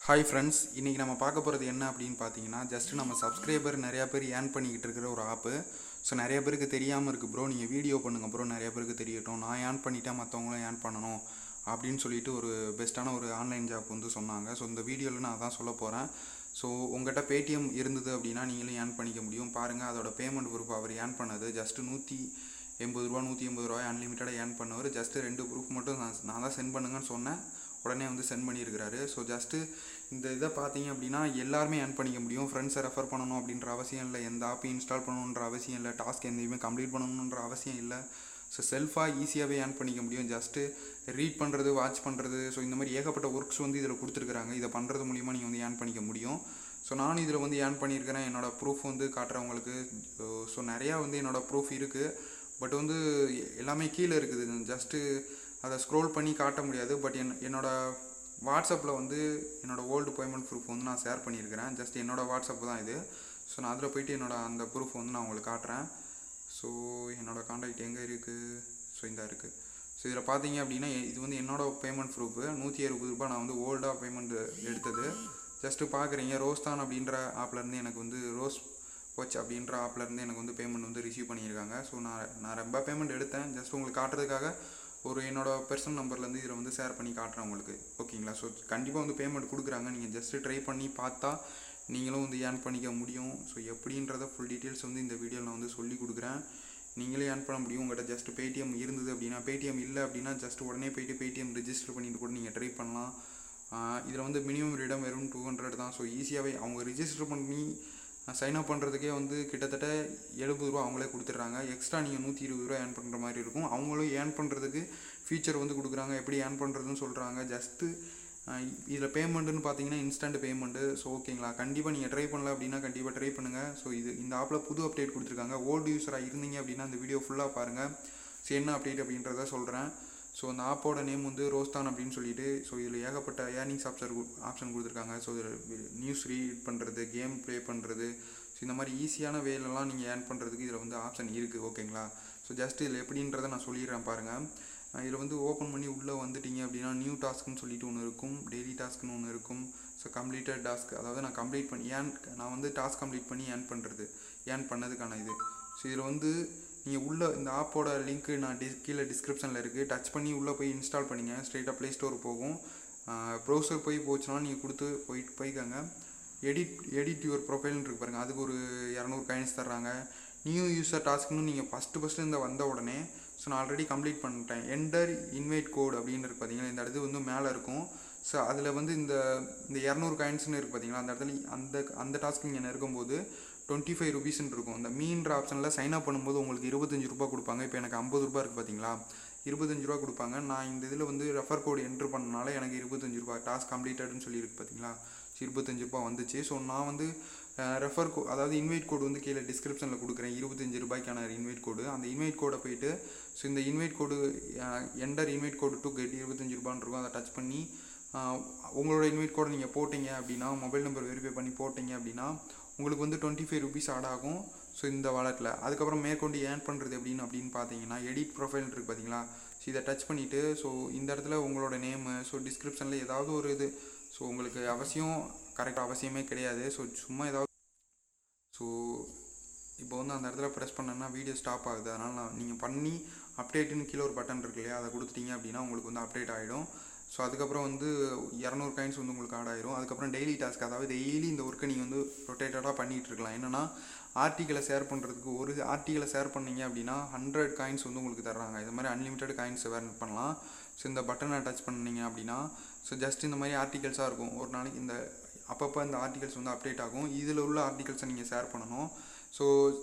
Hi friends, இன்றைக்கி நம்ம பார்க்க போகிறது என்ன அப்படின்னு பார்த்தீங்கன்னா, ஜஸ்ட்டு நம்ம சப்ஸ்கிரைபர் நிறையா பேர் ஏர்ன் பண்ணிக்கிட்டு இருக்கிற ஒரு ஆப்பு. ஸோ நிறைய பேருக்கு தெரியாமல் இருக்குது ப்ரோ, நீங்கள் வீடியோ பண்ணுங்கள் ப்ரோ, நிறைய பேருக்கு தெரியட்டும், நான் ஏர்ன் பண்ணிட்டேன் மற்றவங்களும் ஏர்ன் பண்ணணும் அப்படின்னு சொல்லிட்டு ஒரு பெஸ்ட்டான ஒரு ஆன்லைன் ஜாப் வந்து சொன்னாங்க. ஸோ இந்த வீடியோவில் நான் அதான் சொல்ல போகிறேன். ஸோ உங்கள்கிட்ட பேடிஎம் இருந்தது அப்படின்னா நீங்களும் ஏர்ன் பண்ணிக்க முடியும். பாருங்கள், அதோட பேமெண்ட் ப்ரூஃப் அவர் ஏர்ன் பண்ணது ஜஸ்ட்டு ரூபா 180 ரூபாய் அன்லிமிட்டடாக ஏர்ன் பண்ணவர். ஜஸ்ட்டு 2 ப்ரூஃப் மட்டும் நான் தான் சென்ட் பண்ணுங்கன்னு சொன்னேன், உடனே வந்து சென்ட் பண்ணியிருக்கிறாரு. ஸோ ஜஸ்ட்டு இந்த இதை பார்த்தீங்க அப்படின்னா எல்லாருமே ஏர்ன் பண்ணிக்க முடியும். ஃப்ரெண்ட்ஸை ரெஃபர் பண்ணணும் அப்படின்ற அவசியம் இல்லை, எந்த ஆப்பையும் இன்ஸ்டால் பண்ணணுன்ற அவசியம் இல்லை, டாஸ்க் எந்தையுமே கம்ப்ளீட் பண்ணணுன்ற அவசியம் இல்லை. ஸோ செல்ஃபாக ஈஸியாகவே ஏர்ன் பண்ணிக்க முடியும். ஜஸ்ட்டு ரீட் பண்ணுறது, வாட்ச் பண்ணுறது, ஸோ இந்த மாதிரி ஏகப்பட்ட ஒர்க்ஸ் வந்து இதில் கொடுத்துருக்குறாங்க. இதை பண்ணுறது மூலிமா நீங்கள் வந்து ஏர்ன் பண்ணிக்க முடியும். ஸோ நானும் இதில் வந்து ஏர்ன் பண்ணியிருக்கிறேன். என்னோடய ப்ரூஃப் வந்து காட்டுறவங்களுக்கு. ஸோ நிறையா வந்து என்னோடய ப்ரூஃப் இருக்குது, பட் வந்து எல்லாமே கீழே இருக்குது. ஜஸ்ட்டு அதை ஸ்க்ரோல் பண்ணி காட்ட முடியாது. பட் என்னோடய வாட்ஸ்அப்பில் வந்து என்னோடய ஓல்டு பேமெண்ட் ப்ரூஃப் வந்து நான் ஷேர் பண்ணியிருக்கிறேன். ஜஸ்ட் என்னோடய வாட்ஸ்அப் தான் இது. ஸோ நான் அதில் போய்ட்டு அந்த ப்ரூஃப் வந்து நான் உங்களுக்கு காட்டுறேன். ஸோ என்னோடய காண்டாக்ட் எங்கே இருக்குது? ஸோ இந்த இருக்குது. ஸோ இதில் பார்த்தீங்க அப்படின்னா இது வந்து என்னோடய பேமெண்ட் ப்ரூஃபு. 160 ரூபாய் நான் வந்து ஓல்டாக பேமெண்ட் எடுத்தது. ஜஸ்ட்டு பார்க்குறீங்க, ரோஸ்தான் அப்படின்ற ஆப்லேருந்து எனக்கு வந்து ரோஸ் வாட்ச் அப்படின்ற ஆப்லேருந்து எனக்கு வந்து பேமெண்ட் வந்து ரிசீவ் பண்ணியிருக்காங்க. ஸோ நான் ரொம்ப பேமெண்ட் எடுத்தேன். ஜஸ்ட் உங்களுக்கு காட்டுறதுக்காக ஒரு என்னோடய பர்சனல் நம்பர்லேருந்து இதில் வந்து ஷேர் பண்ணி காட்டுறேன் உங்களுக்கு, ஓகேங்களா? ஸோ கண்டிப்பாக வந்து பேமெண்ட் கொடுக்குறாங்க. நீங்கள் ஜஸ்ட்டு ட்ரை பண்ணி பார்த்தா நீங்களும் வந்து ஏர்ன் பண்ணிக்க முடியும். ஸோ எப்படின்றத ஃபுல் டீட்டெயில்ஸ் வந்து இந்த வீடியோவில் நான் வந்து சொல்லி கொடுக்குறேன். நீங்களே ஏர்ன் பண்ண முடியும். உங்கள்கிட்ட ஜஸ்ட் பேடிஎம் இருந்தது அப்படின்னா, பேடிஎம் இல்லை அப்படின்னா ஜஸ்ட் உடனே போய்ட்டு பேடிஎம் ரிஜிஸ்டர் பண்ணிட்டு கூட நீங்கள் ட்ரை பண்ணலாம். இதில் வந்து மினிமம் ரீடம் வெறும் 200 தான். ஸோ ஈஸியாகவே அவங்க ரிஜிஸ்டர் பண்ணி சைன் அப் பண்ணுறதுக்கே வந்து கிட்டத்தட்ட 70 ரூபா அவங்களே கொடுத்துட்றாங்க. எக்ஸ்ட்ரா நீங்கள் 120 ரூபா ஏர்ன் பண்ணுற மாதிரி இருக்கும். அவங்களும் ஏர்ன் பண்ணுறதுக்கு ஃபீச்சர் வந்து கொடுக்குறாங்க, எப்படி ஏர்ன் பண்ணுறதுன்னு சொல்கிறாங்க. ஜஸ்ட்டு இதில் பேமெண்ட்டுன்னு பார்த்தீங்கன்னா இன்ஸ்டன்ட் பேமெண்ட்டு. ஸோ ஓகேங்களா, கண்டிப்பாக நீங்கள் ட்ரை பண்ணல அப்படின்னா கண்டிப்பாக ட்ரை பண்ணுங்கள். ஸோ இந்த ஆப்பில் புது அப்டேட் கொடுத்துருக்காங்க. ஓல்டு யூஸராக இருந்தீங்க அப்படின்னா இந்த வீடியோ ஃபுல்லாக பாருங்கள். ஸோ என்ன அப்டேட் அப்படின்றத சொல்கிறேன். ஸோ அந்த ஆப்போட நேம் வந்து ரோஸ்தான் அப்படின்னு சொல்லிட்டு. ஸோ இதில் ஏகப்பட்ட ஏர்னிங்ஸ் ஆப்ஷன் கொடுத்துருக்காங்க. ஸோ இதில் நியூஸ் ரீட் பண்ணுறது, கேம் ப்ளே பண்ணுறது, ஸோ இந்த மாதிரி ஈஸியான வேலெல்லாம் நீங்கள் ஏர்ன் பண்ணுறதுக்கு இதில் வந்து ஆப்ஷன் இருக்குது, ஓகேங்களா? ஸோ ஜஸ்ட் இதில் எப்படின்றத நான் சொல்லிடுறேன் பாருங்கள். இதில் வந்து ஓப்பன் பண்ணி உள்ளே வந்துட்டிங்க அப்படின்னா நியூ டாஸ்க்குன்னு சொல்லிட்டு ஒன்று இருக்கும், டெய்லி டாஸ்க்குன்னு ஒன்று இருக்கும். ஸோ கம்ப்ளீட்டட் டாஸ்க், அதாவது நான் கம்ப்ளீட் பண்ணி நான் வந்து டாஸ்க் கம்ப்ளீட் பண்ணி ஏர்ன் பண்ணதுக்கான இது. ஸோ இதில் வந்து நீங்கள் உள்ளே இந்த ஆப்போட லிங்க்கு நான் கீழே டிஸ்கிரிப்ஷனில் இருக்குது. டச் பண்ணி உள்ளே போய் இன்ஸ்டால் பண்ணிங்க. ஸ்ட்ரெயிட்டாக ப்ளே ஸ்டோர் போகும். ப்ரௌசர் போச்சுன்னா நீங்கள் போய்க்காங்க. எடிட் யுவர் ப்ரொஃபைல்னு இருக்கு பாருங்கள், அதுக்கு ஒரு 200 காயின்ஸ் தர்றாங்க. நியூ யூஸர் டாஸ்க்னு நீங்கள் ஃபஸ்ட்டு இந்த வந்த உடனே, ஸோ நான் ஆல்ரெடி கம்ப்ளீட் பண்ணிட்டேன். என்டர் இன்வைட் கோட் அப்படின்னு இருக்குது பார்த்தீங்களா, இந்த இடத்து வந்து மேலே இருக்கும். ஸோ அதில் வந்து இந்த 200 காயின்ஸ்னு இருக்குது பார்த்தீங்களா, அந்த இடத்துல அந்த டாஸ்க் நீங்கள் இருக்கும்போது 25 ருபீஸ்ன்னு இருக்கும். இந்த மீன்ற ஆப்ஷனில் சைன் அப் பண்ணும்போது உங்களுக்கு 25 ரூபா கொடுப்பாங்க. இப்போ எனக்கு 50 ரூபா இருக்குது பார்த்தீங்களா, 25 ரூபா கொடுப்பாங்க. நான் இந்த இதில் வந்து ரெஃபர் கோடு என்ட்ரு பண்ணனால எனக்கு 25 ரூபா டாஸ்க் கம்ப்ளீட்டட்னு சொல்லியிருக்கு பார்த்தீங்களா, 25 ரூபா வந்துச்சு. ஸோ நான் வந்து அதாவது இன்வைட் கோடு வந்து கீழே டிஸ்கிரிப்ஷனில் கொடுக்குறேன், 25 ரூபாய்க்கான இன்வைட் கோடு. அந்த இன்வைட் கோடை போய்ட்டு, ஸோ இந்த invite code enter invite code to get 25 ரூபான்னு இருக்கும். அதை டச் பண்ணி உங்களோட இன்வைட் கோடை நீங்கள் போட்டிங்க அப்படின்னா, மொபைல் நம்பர் வெரிஃபை பண்ணி போட்டிங்க அப்படின்னா உங்களுக்கு வந்து 25 ருபீஸ் ஆட் ஆகும். ஸோ இந்த வாலெட்டில் அதுக்கப்புறம் மேற்கொண்டு ஏர்ன் பண்ணுறது அப்படின்னு பார்த்தீங்கன்னா, எடிட் ப்ரொஃபைல் இருக்குது பார்த்தீங்களா, ஸோ இதை டச் பண்ணிவிட்டு, ஸோ இந்த இடத்துல உங்களோட நேமு, ஸோ டிஸ்கிரிப்ஷனில் ஏதாவது ஒரு இது, ஸோ உங்களுக்கு கரெக்டாக அவசியமே கிடையாது. ஸோ சும்மா ஏதாவது, ஸோ இப்போ வந்து அந்த இடத்துல ப்ரெஸ் பண்ணேன்னா வீடியோ ஸ்டாப் ஆகுது. அதனால் நீங்கள் பண்ணி அப்டேட்டுன்னு கீழே ஒரு பட்டன் இருக்கு இல்லையா, அதை கொடுத்துட்டீங்க அப்படின்னா உங்களுக்கு வந்து அப்டேட் ஆகிடும். ஸோ அதுக்கப்புறம் வந்து 200 காயின்ஸ் வந்து உங்களுக்கு ஆட் ஆயிரும். அதுக்கப்புறம் டெய்லி டாஸ்க், அதாவது டெய்லி இந்த ஒர்க்கை நீங்கள் வந்து ரொட்டேட்டடாக பண்ணிகிட்டு இருக்கலாம். என்னென்னா ஆர்டிக்கலை ஷேர் பண்ணுறதுக்கு, ஒரு ஆர்டிக்கலை ஷேர் பண்ணிங்க அப்படின்னா 100 காயின்ஸ் வந்து உங்களுக்கு தர்றாங்க. இது மாதிரி அன்லிமிட்டட் காயின்ஸ் வேறு பண்ணலாம். ஸோ இந்த பட்டனை டச் பண்ணிங்க அப்படின்னா, ஸோ ஜஸ்ட் இந்த மாதிரி ஆர்டிகல்ஸாக இருக்கும். ஒரு நாளைக்கு அப்பப்போ இந்த ஆர்டிகல்ஸ் வந்து அப்டேட் ஆகும். இதில் உள்ள ஆர்டிகல்ஸை நீங்கள் ஷேர் பண்ணணும். ஸோ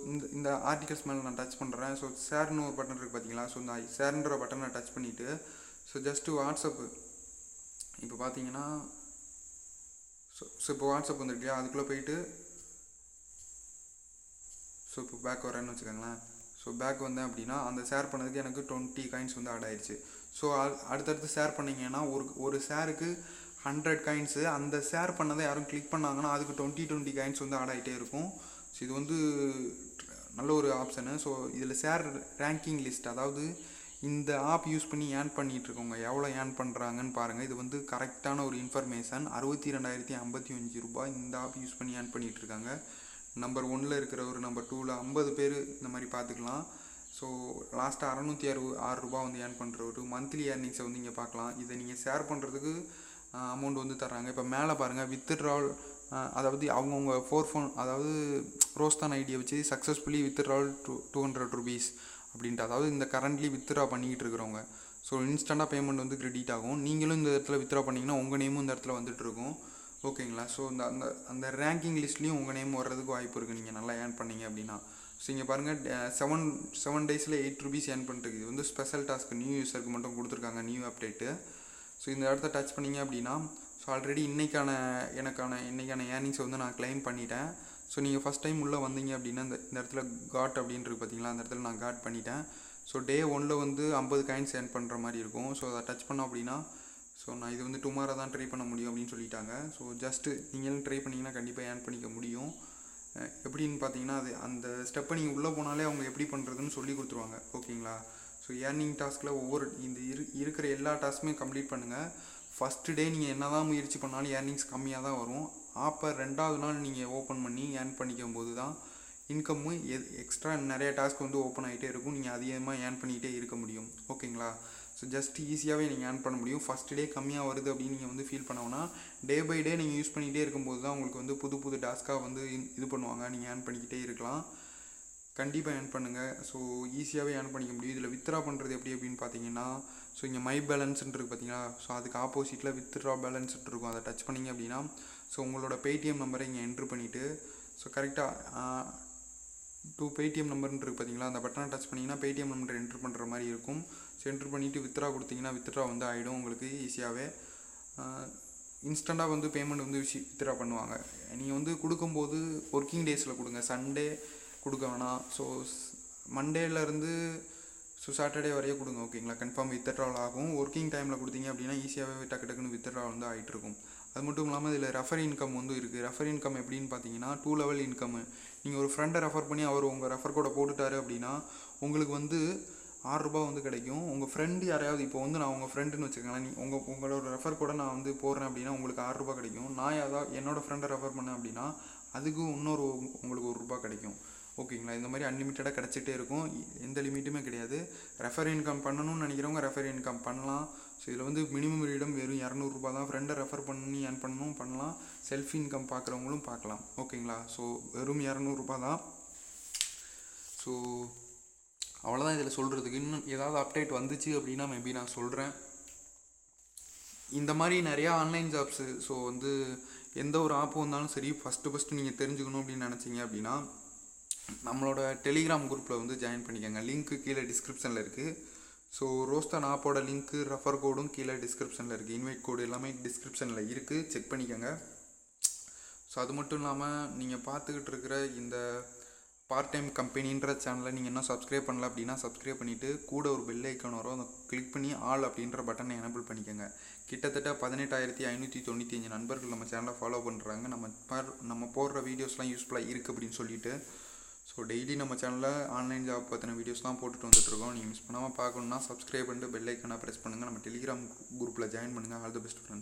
இந்த ஆர்டிகல்ஸ் மேலே நான் டச் பண்ணுறேன். ஸோ ஷேர்னு ஒரு பட்டன் இருக்குது பார்த்தீங்களா, ஸோ இந்த ஷேர்ன்ற பட்டனை டச் பண்ணிவிட்டு, ஸோ ஜஸ்ட்டு வாட்ஸ்அப்பு இப்போ பார்த்தீங்கன்னா, ஸோ இப்போ வாட்ஸ்அப் வந்துருக்கு இல்லையா, அதுக்குள்ளே போயிட்டு, ஸோ இப்போ பேக் வரேன்னு வச்சுக்கோங்களேன். ஸோ பேக் வந்தேன் அப்படின்னா அந்த ஷேர் பண்ணதுக்கு எனக்கு 20 காயின்ஸ் வந்து ஆட் ஆயிடுச்சு. ஸோ அடுத்தடுத்து ஷேர் பண்ணிங்கன்னா ஒரு ஷேருக்கு 100 காயின்ஸு. அந்த ஷேர் பண்ணதை யாரும் கிளிக் பண்ணாங்கன்னா அதுக்கு 20 காயின்ஸ் வந்து ஆட் ஆகிட்டே இருக்கும். ஸோ இது வந்து நல்ல ஒரு ஆப்ஷனு. ஸோ இதில் ஷேர் ரேங்கிங் லிஸ்ட், அதாவது இந்த ஆப் யூஸ் பண்ணி ஏர்ன் பண்ணிகிட்ருக்கவங்க எவ்வளோ ஏர்ன் பண்ணுறாங்கன்னு பாருங்கள். இது வந்து கரெக்டான ஒரு இன்ஃபர்மேஷன். 62,055 இந்த ஆப் யூஸ் பண்ணி ஏர்ன் பண்ணிகிட்ருக்காங்க. நம்பர் 1ல் இருக்கிறவர், நம்பர் 2ல் 50 பேர் இந்த மாதிரி பார்த்துக்கலாம். ஸோ லாஸ்ட்டாக 606 வந்து ஏர்ன் பண்ணுறவர் மந்த்லி ஏர்னிங்ஸை வந்து இங்கே பார்க்கலாம். இதை நீங்கள் ஷேர் பண்ணுறதுக்கு அமௌண்ட் வந்து தர்றாங்க. இப்போ மேலே பாருங்கள், வித்ட்ரால், அதாவது அவங்கவுங்க ஃபோன், அதாவது ரோஸ்தான் ஐடியை வச்சு சக்ஸஸ்ஃபுல்லி வித்ட்ரால் 200 rupees அப்படின்ட்டு, அதாவது இந்த கரண்ட்லி வித்ட்ரா பண்ணிக்கிட்டு இருக்கிறவங்க. ஸோ இன்ஸ்டண்ட்டாக பேமெண்ட் வந்து கிரெடிட் ஆகும். நீங்களும் இந்த இடத்துல வித்ட்ரா பண்ணிங்கன்னா உங்கள் நேமும் இந்த இடத்துல வந்துட்டுருக்கும். ஓகேங்களா? ஸோ அந்த அந்த ரேங்கிங் லிஸ்ட்லேயும் உங்கள் நேம் வர்றதுக்கு வாய்ப்பு இருக்குது, நீங்கள் நல்லா ஏர்ன் பண்ணீங்க அப்படின்னா. ஸோ இங்கே பாருங்கள், 7 டேஸில் 8 rupees ஏர்ன் பண்ணிருக்கு. இது வந்து ஸ்பெஷல் டாஸ்க்கு நியூ யூஸருக்கு மட்டும் கொடுத்துருக்காங்க, நியூ அப்டேட்டு. ஸோ இந்த இடத்த டச் பண்ணிங்க அப்படின்னா, ஸோ ஆல்ரெடி இன்றைக்கான ஏர்னிங்ஸை வந்து நான் கிளைம் பண்ணிட்டேன். ஸோ நீங்கள் ஃபஸ்ட் டைம் உள்ளே வந்தீங்க அப்படின்னா இந்த இடத்துல காட் அப்படின்றது பார்த்தீங்களா, அந்த இடத்துல நான் காட் பண்ணிட்டேன். ஸோ டே 1ல் வந்து 50 காயின்ஸ் ஏர்ன் பண்ணுற மாதிரி இருக்கும். ஸோ அதை டச் பண்ணோம் அப்படின்னா, ஸோ நான் இது வந்து டுமாரோ தான் ட்ரை பண்ண முடியும் அப்படின்னு சொல்லிட்டாங்க. ஸோ ஜஸ்ட்டு நீங்களும் ட்ரை பண்ணிங்கன்னா கண்டிப்பாக ஏர்ன் பண்ணிக்க முடியும். எப்படின்னு பார்த்தீங்கன்னா, அது அந்த ஸ்டெப்பை நீங்கள் உள்ளே போனாலே அவங்க எப்படி பண்ணுறதுன்னு சொல்லி கொடுத்துருவாங்க. ஓகேங்களா? ஸோ ஏர்னிங் டாஸ்கில் ஒவ்வொரு இருக்கிற எல்லா டாஸ்க்குமே கம்ப்ளீட் பண்ணுங்கள். ஃபஸ்ட்டு டே நீங்கள் என்ன தான் முயற்சி பண்ணாலும் ஏர்னிங்ஸ் கம்மியாக தான் வரும். ஆப்பை 2வது நாள் நீங்கள் ஓப்பன் பண்ணி ஏர்ன் பண்ணிக்கும் போது தான் இன்கம்மும் எக்ஸ்ட்ரா நிறைய டாஸ்க் வந்து ஓப்பன் ஆகிட்டே இருக்கும். நீங்கள் அதிகமாக ஏர்ன் பண்ணிகிட்டே இருக்க முடியும். ஓகேங்களா? ஸோ ஜஸ்ட் ஈஸியாகவே நீங்கள் ஏர்ன் பண்ண முடியும். ஃபஸ்ட் டே கம்மியாக வருது அப்படின்னு நீங்கள் வந்து ஃபீல் பண்ணோன்னா, டே பை டே நீங்கள் யூஸ் பண்ணிகிட்டே இருக்கும்போது தான் உங்களுக்கு வந்து புது டாஸ்க்காக வந்து இது பண்ணுவாங்க. நீங்கள் ஏர்ன் பண்ணிக்கிட்டே இருக்கலாம். கண்டிப்பாக ஏர்ன் பண்ணுங்கள். ஸோ ஈஸியாகவே ஏர்ன் பண்ணிக்க முடியும். இதில் வித்ட்ரா பண்ணுறது எப்படி அப்படின்னு பார்த்தீங்கன்னா, ஸோ இங்கே மை பேலன்ஸ்ன்னு இருக்குது பார்த்தீங்களா, ஸோ அதுக்கு ஆப்போசிட்டில் வித்ட்ரா பேலன்ஸ்ட்டு இருக்கும். அதை டச் பண்ணிங்க அப்படின்னா, ஸோ உங்களோட Paytm நம்பரை இங்கே என்ட்ரு பண்ணிவிட்டு, ஸோ கரெக்டாக Paytm நம்பர்னு இருக்குது பார்த்தீங்களா, அந்த பட்டனை டச் பண்ணிங்கன்னா Paytm நம்பர் என்ட்ரு பண்ணுற மாதிரி இருக்கும். ஸோ என்ட்ரு பண்ணிவிட்டு வித்ட்ரா கொடுத்தீங்கன்னா வித்ட்ரா வந்து ஆகிடும் உங்களுக்கு ஈஸியாகவே. இன்ஸ்டண்ட்டாக வந்து பேமெண்ட் வந்து வித்ட்ரா பண்ணுவாங்க. நீங்கள் வந்து கொடுக்கும்போது ஒர்க்கிங் டேஸில் கொடுங்க, சண்டே கொடுக்க வேணாம். ஸோ மண்டேலேருந்து சாட்டர்டே வரையே கொடுங்க. ஓகேங்களா? கன்ஃபார்ம் வித்ட்ரால் ஆகும். ஒர்க்கிங் டைமில் கொடுத்தீங்க அப்படின்னா ஈஸியாகவே டக்குன்னு வித்ட்ரா வந்து ஆகிட்டுருக்கும். அது மட்டும் இல்லாமல் இதில் ரெஃபர் இன்கம் வந்து இருக்குது. ரெஃபர் இன்கம் எப்படின்னு பார்த்தீங்கன்னா, 2 level இன்கம். நீங்கள் ஒரு ஃப்ரெண்டை ரெஃபர் பண்ணி அவர் உங்கள் ரெஃபர் கோடை போட்டுட்டாரு அப்படின்னா உங்களுக்கு வந்து 6 ரூபா வந்து கிடைக்கும். உங்கள் ஃப்ரெண்டு யாரையாவது, இப்போ வந்து நான் உங்கள் ஃப்ரெண்டுன்னு வச்சுக்கோங்களேன், உங்களோட ரெஃபர் கோடை நான் வந்து போடுறேன் அப்படின்னா உங்களுக்கு 6 ரூபா கிடைக்கும். நான் என்னோடய ஃப்ரெண்டை ரெஃபர் பண்ணேன் அப்படின்னா அதுக்கு உங்களுக்கு 1 ரூபா கிடைக்கும். ஓகேங்களா? இந்த மாதிரி அன்லிமிட்டடாக கிடச்சிட்டே இருக்கும். எந்த லிமிட்டுமே கிடையாது. ரெஃபர் இன்கம் பண்ணணும்னு நினைக்கிறவங்க ரெஃபர் இன்கம் பண்ணலாம். ஸோ இதில் வந்து மினிமம் ரீடம் வெறும் 200 ரூபா தான். ஃப்ரெண்டை ரெஃபர் பண்ணி ஏர்ன் பண்ணலாம். செல்ஃப் இன்கம் பார்க்குறவங்களும் பார்க்கலாம். ஓகேங்களா? ஸோ வெறும் 200 ரூபா தான். ஸோ அவ்வளோதான் இதில் சொல்கிறதுக்கு. இன்னும் ஏதாவது அப்டேட் வந்துச்சு அப்படின்னா மேபி நான் சொல்கிறேன். இந்த மாதிரி நிறையா ஆன்லைன் ஜாப்ஸு, ஸோ வந்து எந்த ஒரு ஆப்பு வந்தாலும் சரி, ஃபஸ்ட்டு நீங்கள் தெரிஞ்சுக்கணும் அப்படின்னு நினச்சிங்க அப்படின்னா நம்மளோட டெலிகிராம் குரூப்பில் வந்து ஜாயின் பண்ணிக்கோங்க. லிங்க்கு கீழே டிஸ்கிரிப்ஷனில் இருக்குது. ஸோ ரோஸ்தான் ஆப்போட லிங்க்கு, ரெஃபர் கோடும் கீழே டிஸ்கிரிப்ஷனில் இருக்குது. இன்வைட் கோடு எல்லாமே டிஸ்கிரிப்ஷனில் இருக்குது, செக் பண்ணிக்கோங்க. ஸோ அது மட்டும் இல்லாமல் நீங்கள் பார்த்துக்கிட்டு இருக்கிற இந்த பார்ட் டைம் கம்பெனின்ற சேனலை நீங்கள் இன்னும் சப்ஸ்கிரைப் பண்ணல அப்படின்னா சப்ஸ்கிரைப் பண்ணிவிட்டு கூட ஒரு பெல் ஐக்கான் வரும், அதை கிளிக் பண்ணி ஆல் அப்படின்ற பட்டனை எனபிள் பண்ணிக்கோங்க. கிட்டத்தட்ட 18,595 நண்பர்கள் நம்ம சேனலை ஃபாலோ பண்ணுறாங்க. நம்ம போடுற வீடியோஸ்லாம் யூஸ்ஃபுல்லாக இருக்குது அப்படின்னு சொல்லிட்டு. ஸோ டெய்லி நம்ம சேனலில் ஆன்லைன் ஜாப் பற்றின வீடியோஸ் தான் போட்டுட்டு வந்துட்டுருக்கோம். நீங்கள் மிஸ் பண்ணாமல் பார்க்கணுன்னா சப்ஸ்கிரைப் பண்ணிட்டு பெல் ஐக்கானை ப்ரெஸ் பண்ணுங்கள். நம்ம டெலிகிராம் குரூப்பில் ஜாயின் பண்ணுங்கள். All the best friends.